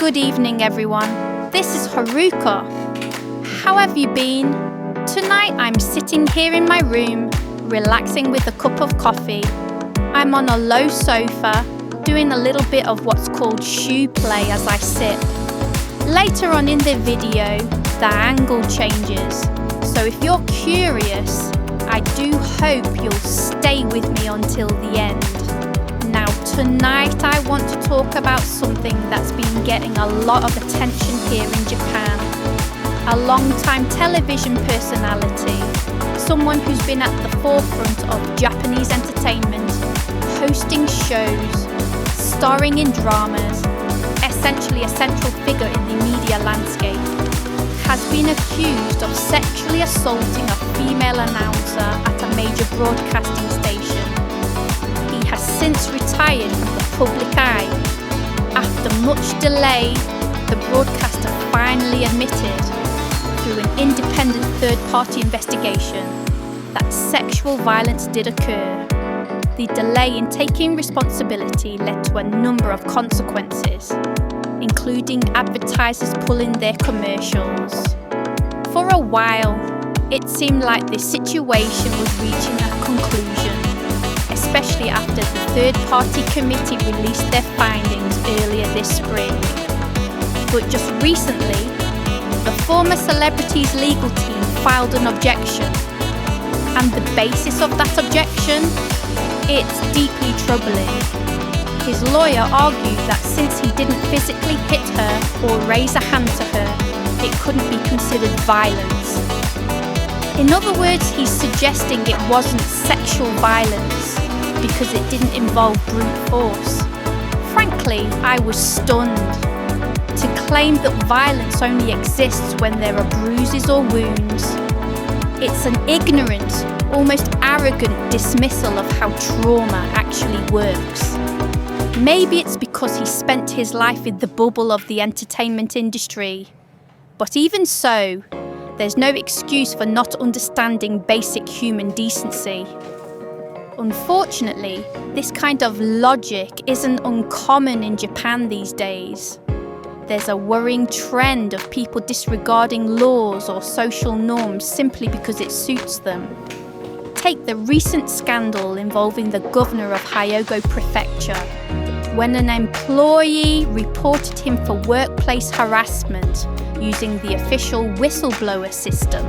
Good evening, everyone. This is Haruka. How have you been? Tonight I'm sitting here in my room, relaxing with a cup of coffee. I'm on a low sofa, doing a little bit of what's called shoe play as I sit. Later on in the video, the angle changes. So if you're curious, I do hope you'll stay with me until the end. Now tonight I want to talk about something that's been getting a lot of attention here in Japan. A long-time television personality, someone who's been at the forefront of Japanese entertainment, hosting shows, starring in dramas, essentially a central figure in the media landscape, has been accused of sexually assaulting a female announcer at a major broadcasting station. He has since retired from the public eye. After much delay, the broadcaster finally admitted, through an independent third-party investigation, that sexual violence did occur. The delay in taking responsibility led to a number of consequences, including advertisers pulling their commercials. For a while, it seemed like this situation was reaching a conclusion, especially after the third-party committee released their findings earlier this spring. But just recently, the former celebrity's legal team filed an objection. And the basis of that objection? It's deeply troubling. His lawyer argued that since he didn't physically hit her or raise a hand to her, it couldn't be considered violence. In other words, he's suggesting it wasn't sexual violence because it didn't involve brute force. Frankly, I was stunned. To claim that violence only exists when there are bruises or wounds. It's an ignorant, almost arrogant dismissal of how trauma actually works. Maybe it's because he spent his life in the bubble of the entertainment industry. But even so, there's no excuse for not understanding basic human decency. Unfortunately, this kind of logic isn't uncommon in Japan these days. There's a worrying trend of people disregarding laws or social norms simply because it suits them. Take the recent scandal involving the governor of Hyogo Prefecture, when an employee reported him for workplace harassment using the official whistleblower system.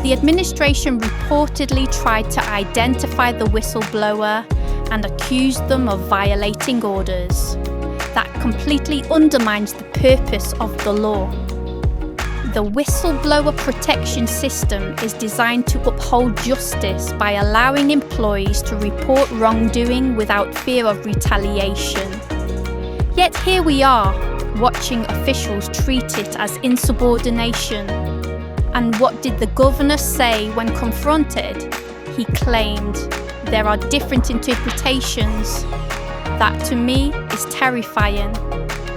The administration reportedly tried to identify the whistleblower and accused them of violating orders. That completely undermines the purpose of the law. The whistleblower protection system is designed to uphold justice by allowing employees to report wrongdoing without fear of retaliation. Yet here we are, watching officials treat it as insubordination. And what did the governor say when confronted? He claimed, "There are different interpretations." That to me is terrifying.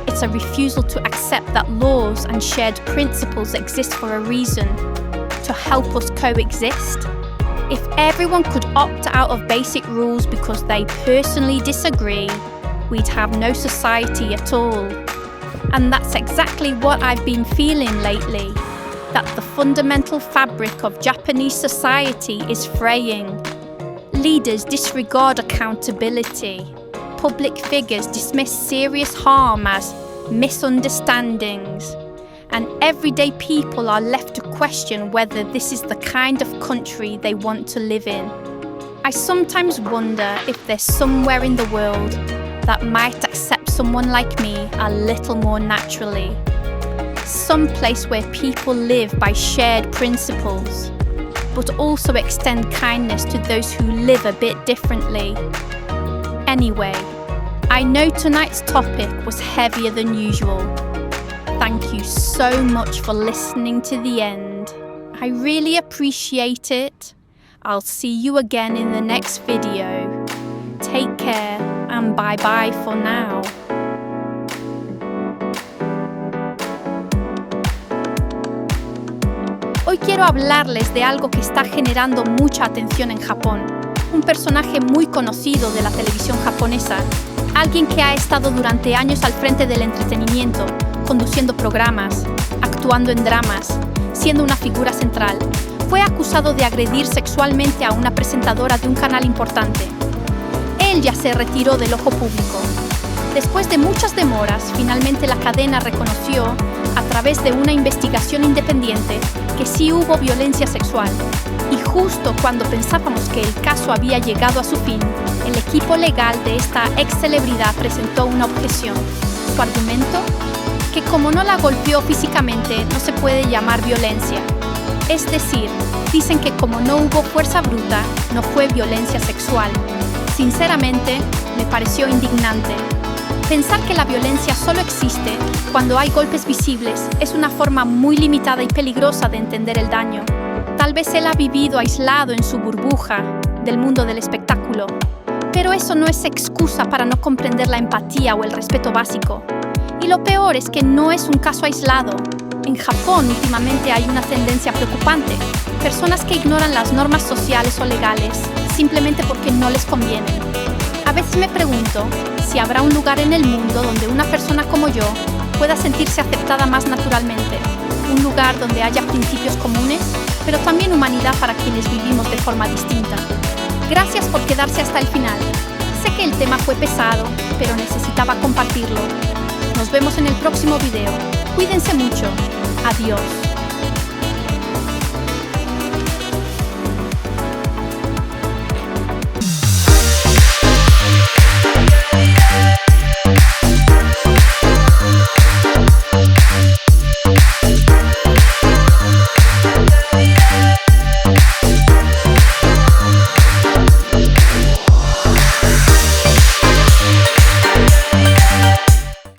It's a refusal to accept that laws and shared principles exist for a reason, to help us coexist. If everyone could opt out of basic rules because they personally disagree, we'd have no society at all. And that's exactly what I've been feeling lately, that the fundamental fabric of Japanese society is fraying. Leaders disregard accountability. Public figures dismiss serious harm as misunderstandings, and everyday people are left to question whether this is the kind of country they want to live in. I sometimes wonder if there's somewhere in the world that might accept someone like me a little more naturally. Some place where people live by shared principles, but also extend kindness to those who live a bit differently. Anyway, I know tonight's topic was heavier than usual. Thank you so much for listening to the end. I really appreciate it. I'll see you again in the next video. Take care and bye-bye for now. Hoy quiero hablarles de algo que está generando mucha atención en Japón. Un personaje muy conocido de la televisión japonesa, alguien que ha estado durante años al frente del entretenimiento, conduciendo programas, actuando en dramas, siendo una figura central. Fue acusado de agredir sexualmente a una presentadora de un canal importante. Él ya se retiró del ojo público. Después de muchas demoras, finalmente la cadena reconoció, a través de una investigación independiente, que sí hubo violencia sexual. Y justo cuando pensábamos que el caso había llegado a su fin, el equipo legal de esta ex celebridad presentó una objeción. Su argumento: que como no la golpeó físicamente, no se puede llamar violencia. Es decir, dicen que como no hubo fuerza bruta, no fue violencia sexual. Sinceramente, me pareció indignante. Pensar que la violencia solo existe cuando hay golpes visibles es una forma muy limitada y peligrosa de entender el daño. Tal vez él ha vivido aislado en su burbuja del mundo del espectáculo, pero eso no es excusa para no comprender la empatía o el respeto básico. Y lo peor es que no es un caso aislado. En Japón últimamente hay una tendencia preocupante: personas que ignoran las normas sociales o legales simplemente porque no les convienen. A veces me pregunto si habrá un lugar en el mundo donde una persona como yo pueda sentirse aceptada más naturalmente, un lugar donde haya principios comunes, pero también humanidad para quienes vivimos de forma distinta. Gracias por quedarse hasta el final. Sé que el tema fue pesado, pero necesitaba compartirlo. Nos vemos en el próximo video. Cuídense mucho. Adiós.